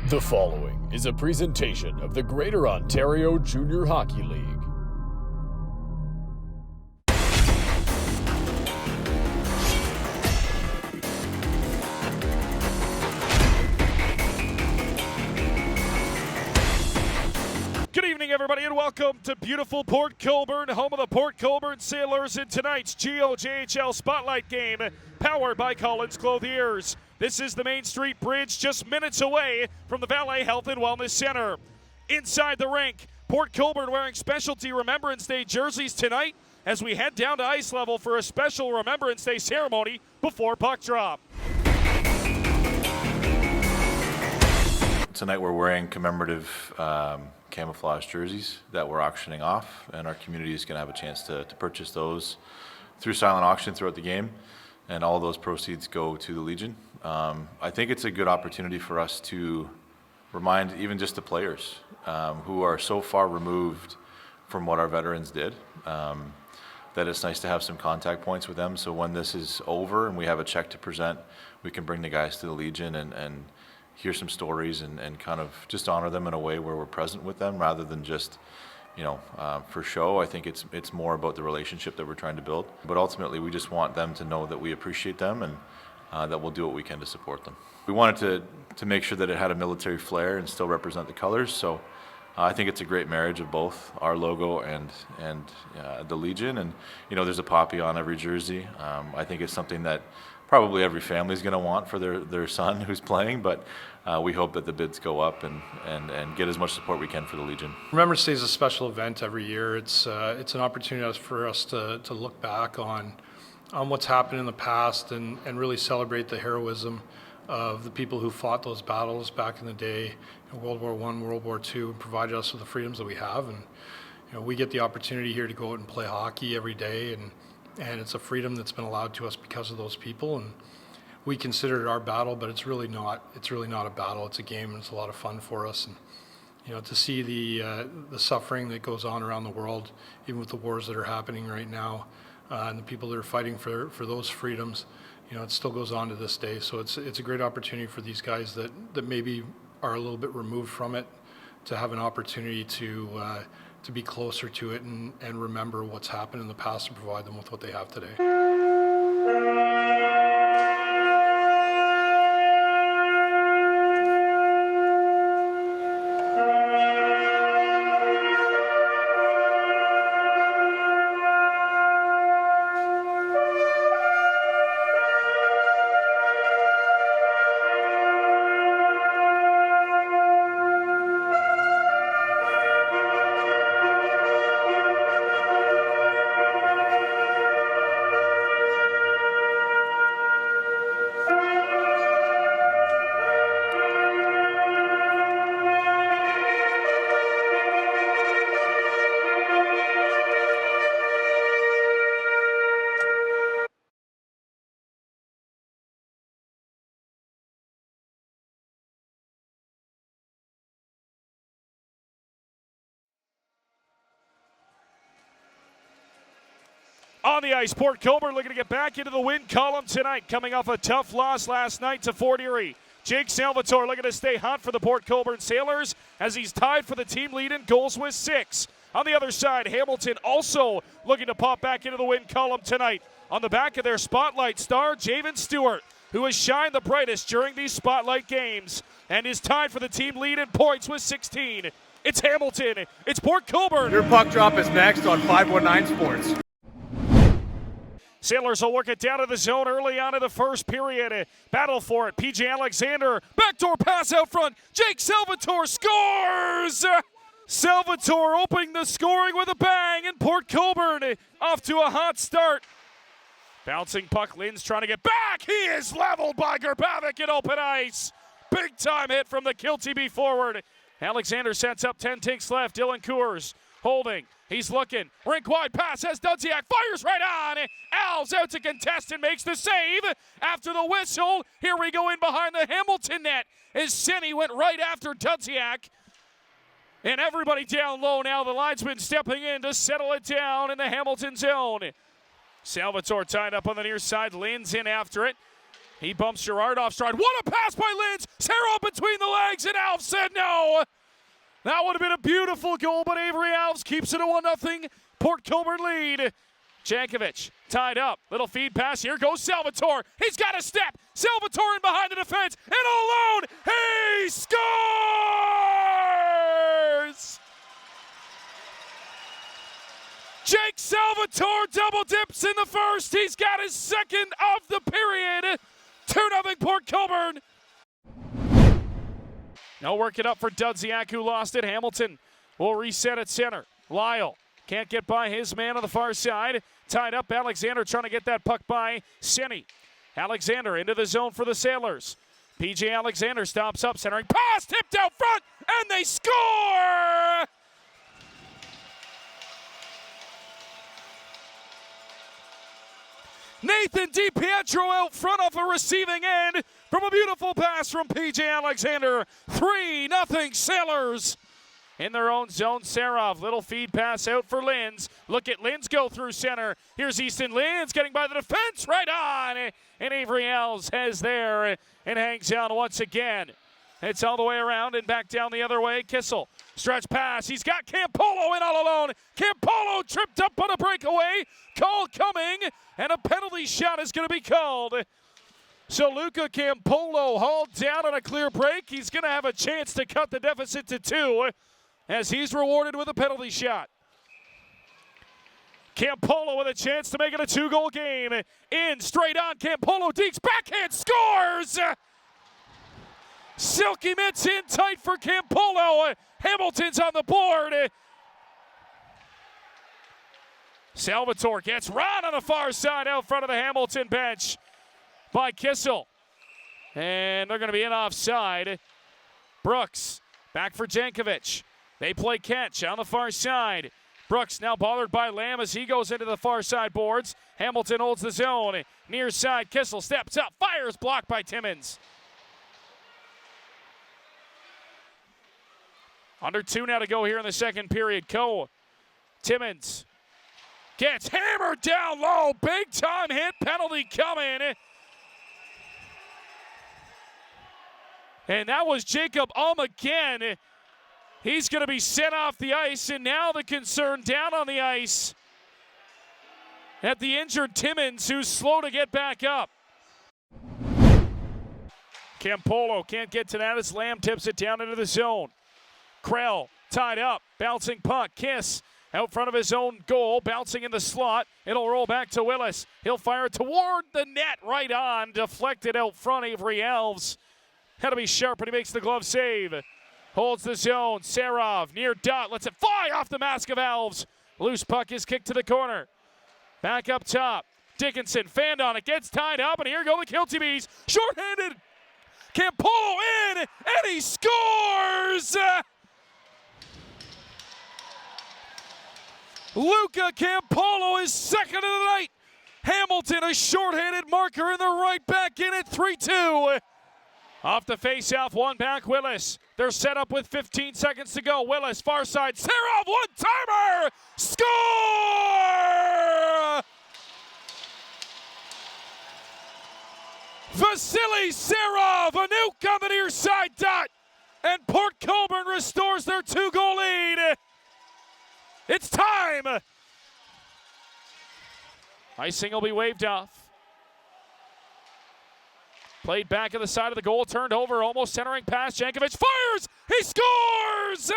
The following is a presentation of the Greater Ontario Junior Hockey League. Good evening, everybody, and welcome to beautiful Port Colborne, home of the Port Colborne Sailors in tonight's GOJHL Spotlight game, powered by Collins Clothiers. This is the Main Street Bridge, just minutes away from the Vale Health and Wellness Center. Inside the rink, Port Colborne wearing specialty Remembrance Day jerseys tonight as we head down to ice level for a special Remembrance Day ceremony before puck drop. Tonight we're wearing commemorative camouflage jerseys that we're auctioning off, and our community is going to have a chance to purchase those through silent auction throughout the game, and all of those proceeds go to the Legion. I think it's a good opportunity for us to remind even just the players who are so far removed from what our veterans did, that it's nice to have some contact points with them, so when this is over and we have a check to present, we can bring the guys to the Legion and hear some stories and kind of just honor them in a way where we're present with them rather than just, for show. I think it's more about the relationship that we're trying to build. But ultimately, we just want them to know that we appreciate them and that we'll do what we can to support them. We wanted to make sure that it had a military flair and still represent the colors. So I think it's a great marriage of both our logo and the Legion. And, there's a poppy on every jersey. I think it's something that probably every family is going to want for their son who's playing, but we hope that the bids go up and get as much support we can for the Legion. Remembrance Day is a special event every year. It's an opportunity for us to look back on what's happened in the past and really celebrate the heroism of the people who fought those battles back in the day in World War I, World War II, and provided us with the freedoms that we have. And we get the opportunity here to go out and play hockey every day, and it's a freedom that's been allowed to us because of those people. And we consider it our battle, but it's really not. It's really not a battle. It's a game, and it's a lot of fun for us. And to see the suffering that goes on around the world, even with the wars that are happening right now, and the people that are fighting for those freedoms, it still goes on to this day. So it's a great opportunity for these guys that maybe are a little bit removed from it to have an opportunity to be closer to it and remember what's happened in the past and provide them with what they have today. On the ice, Port Colborne looking to get back into the win column tonight, coming off a tough loss last night to Fort Erie. Jake Salvatore looking to stay hot for the Port Colborne Sailors as he's tied for the team lead in goals with 6. On the other side, Hamilton also looking to pop back into the win column tonight. On the back of their spotlight star, Javen Stewart, who has shined the brightest during these spotlight games and is tied for the team lead in points with 16. It's Hamilton. It's Port Colborne. Your puck drop is next on 519 Sports. Sailors will work it down to the zone early on in the first period. Battle for it. PJ Alexander. Backdoor pass out front. Jake Salvatore scores! Salvatore opening the scoring with a bang, and Port Colborne off to a hot start. Bouncing puck. Lynn's trying to get back. He is leveled by Gerbavic in open ice. Big time hit from the Kilty B forward. Alexander sets up 10 tinks left. Dylan Coors holding. He's looking. Rink wide pass as Dudziak fires right on. Al's out to contest and makes the save. After the whistle, here we go in behind the Hamilton net as Senny went right after Dudziak. And everybody down low now. The linesman stepping in to settle it down in the Hamilton zone. Salvatore tied up on the near side. Lynn's in after it. He bumps Gerard off stride. What a pass by Linz. Sarah between the legs, and Alves said no. That would have been a beautiful goal, but Avery Alves keeps it a 1-0 Port Colborne lead. Jankovic tied up. Little feed pass. Here goes Salvatore. He's got a step. Salvatore in behind the defense. And alone, he scores! Jake Salvatore double dips in the first. He's got his second of the period. 2-0 Port Colborne. No work it up for Dudziak, who lost it. Hamilton will reset at center. Lyle can't get by his man on the far side. Tied up, Alexander trying to get that puck by Senny. Alexander into the zone for the Sailors. PJ Alexander stops up, centering pass, tipped out front, and they score! Nathan DiPietro out front off a receiving end from a beautiful pass from PJ Alexander. 3-0 Sailors. In their own zone, Serov, little feed pass out for Linz. Look at Linz go through center. Here's Easton Linz getting by the defense, right on. And Avery Alves has there and hangs down once again. It's all the way around and back down the other way. Kissel, stretch pass. He's got Campolo in all alone. Campolo tripped up on a breakaway. Call coming, and a penalty shot is going to be called. So Luca Campolo hauled down on a clear break. He's going to have a chance to cut the deficit to 2 as he's rewarded with a penalty shot. Campolo with a chance to make it a 2-goal game. In, straight on, Campolo deeks, backhand, scores! Silky mitts in tight for Campolo. Hamilton's on the board. Salvatore gets Ron on the far side out front of the Hamilton bench by Kissel. And they're going to be in offside. Brooks back for Jankovic. They play catch on the far side. Brooks now bothered by Lamb as he goes into the far side boards. Hamilton holds the zone. Near side, Kissel steps up, fires, blocked by Timmins. Under 2 now to go here in the second period. Timmins gets hammered down low. Big time hit, penalty coming. And that was Jacob again. He's going to be sent off the ice, and now the concern down on the ice at the injured Timmins, who's slow to get back up. Campolo can't get to that as Lamb tips it down into the zone. Krell tied up, bouncing puck. Kiss out front of his own goal, bouncing in the slot. It'll roll back to Willis. He'll fire it toward the net, right on. Deflected out front, Avery Alves. Had to be sharp, and he makes the glove save. Holds the zone. Serov near dot. Lets it fly off the mask of Alves. Loose puck is kicked to the corner. Back up top. Dickinson fanned on it. Gets tied up. And here go the Kilty Bees. Shorthanded. Campolo in. And he scores. Luca Campolo is second of the night. Hamilton, a shorthanded marker in the right back in at 3-2. Off the face-off, one back, Willis. They're set up with 15 seconds to go. Willis, far side, Serov, one-timer! Score! Vasily Serov, a nuke on the near side dot. And Port Colborne restores their 2-goal lead. It's time! Icing will be waved off. Played back at the side of the goal, turned over, almost centering pass. Jankovic fires! He scores!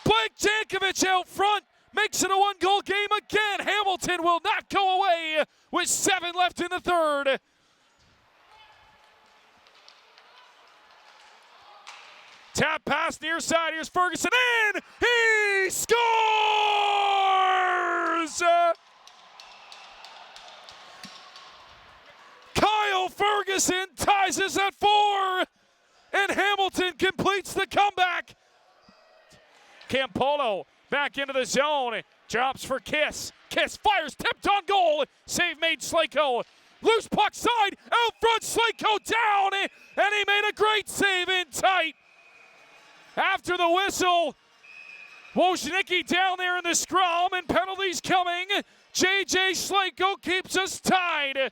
Blake Jankovic out front makes it a 1-goal game again. Hamilton will not go away with 7 left in the third. Tap pass near side. Here's Ferguson in. He scores! Kyle Ferguson ties us at 4. And Hamilton completes the comeback. Campolo back into the zone. Drops for Kiss. Kiss fires, tipped on goal. Save made Slayko. Loose puck side. Out front, Slayko down. And he made a great save in tight. After the whistle, Wojnicki down there in the scrum, and penalties coming. J.J. Schlenko keeps us tied.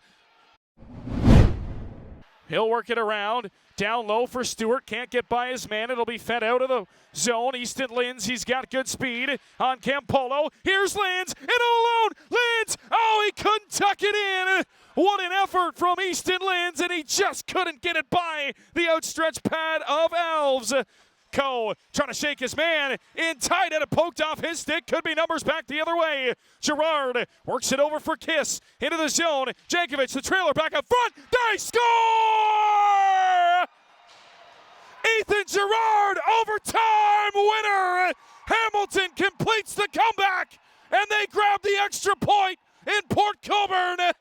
He'll work it around. Down low for Stewart. Can't get by his man. It'll be fed out of the zone. Easton Linds, he's got good speed on Campolo. Here's Linds, in alone. Linds, oh, he couldn't tuck it in. What an effort from Easton Linds, and he just couldn't get it by the outstretched pad of Elves. Coe trying to shake his man in tight, and it poked off his stick. Could be numbers back the other way. Gerard works it over for Kiss into the zone. Jankovic, the trailer back up front. They score! Ethan Gerard, overtime winner. Hamilton completes the comeback, and they grab the extra point in Port Colborne.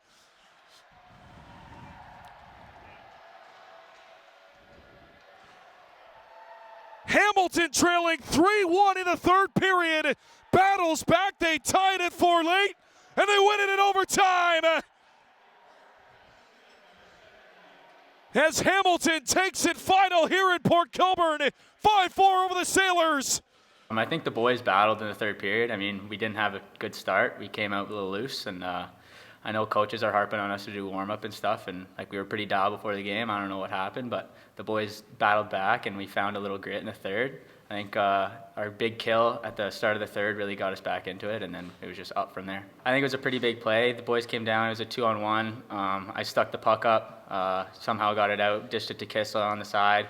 Hamilton trailing 3-1 in the third period. Battles back, they tied it for late, and they win it in overtime. As Hamilton takes it final here in Port Colborne, 5-4 over the Sailors. I think the boys battled in the third period. I mean, we didn't have a good start. We came out a little loose, and I know coaches are harping on us to do warm-up and stuff, and like we were pretty dialed before the game. I don't know what happened, but the boys battled back, and we found a little grit in the third. I think our big kill at the start of the third really got us back into it, and then it was just up from there. I think it was a pretty big play. The boys came down. It was a 2-on-1. I stuck the puck up, somehow got it out, dished it to Kissel on the side,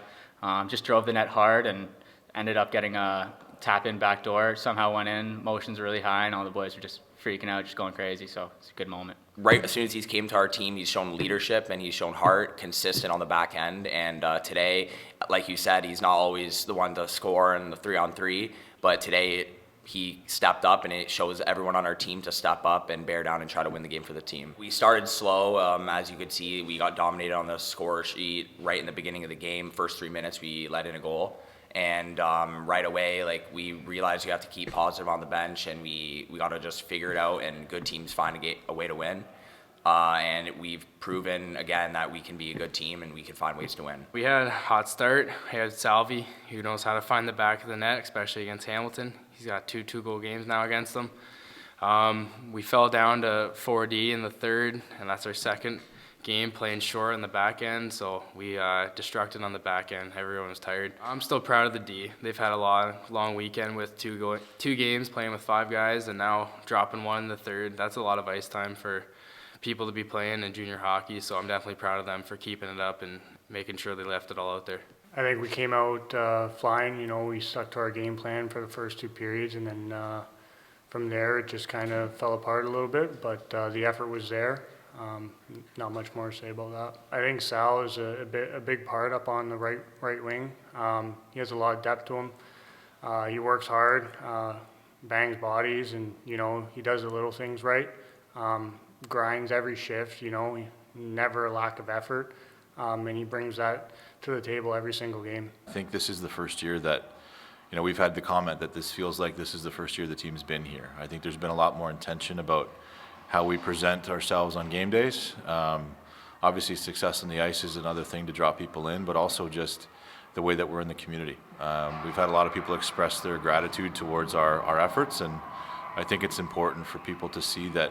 just drove the net hard, and ended up getting a tap-in back door. Somehow went in, motions were really high, and all the boys were just freaking out, just going crazy, so it's a good moment. Right as soon as he's came to our team, he's shown leadership and he's shown heart, consistent on the back end. And today, like you said, he's not always the one to score in the 3-on-3, but today he stepped up, and it shows everyone on our team to step up and bear down and try to win the game for the team. We started slow. As you could see, we got dominated on the score sheet right in the beginning of the game. First 3 minutes, we let in a goal. And right away, like, we realized we have to keep positive on the bench, and we got to just figure it out, and good teams find a way to win. And we've proven again that we can be a good team and we can find ways to win. We had a hot start. We had Salvi, who knows how to find the back of the net, especially against Hamilton. He's got two two-goal games now against them. We fell down to 4D in the third, and that's our second game playing short on the back end, so we destructed on the back end. Everyone was tired. I'm still proud of the D. They've had a long weekend with two games playing with 5 guys, and now dropping one in the third. That's a lot of ice time for people to be playing in junior hockey, so I'm definitely proud of them for keeping it up and making sure they left it all out there. I think we came out flying. You know, we stuck to our game plan for the first 2 periods, and then from there it just kind of fell apart a little bit, but the effort was there. Not much more to say about that. I think Sal is a big part up on the right wing. He has a lot of depth to him. He works hard, bangs bodies, and you know, he does the little things right. Grinds every shift. You know, never a lack of effort, and he brings that to the table every single game. I think this is the first year that, you know, we've had the comment that this feels like this is the first year the team's been here. I think there's been a lot more intention about how we present ourselves on game days. Obviously, success on the ice is another thing to draw people in, but also just the way that we're in the community. We've had a lot of people express their gratitude towards our efforts, and I think it's important for people to see that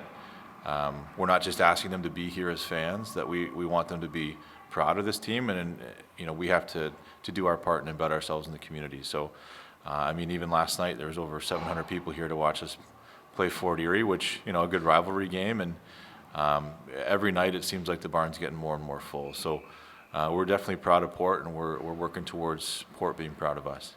we're not just asking them to be here as fans, that we want them to be proud of this team, and you know, we have to do our part and embed ourselves in the community. So, I mean, even last night there was over 700 people here to watch us play Fort Erie, which, you know, a good rivalry game, and every night it seems like the barn's getting more and more full. So we're definitely proud of Port, and we're working towards Port being proud of us.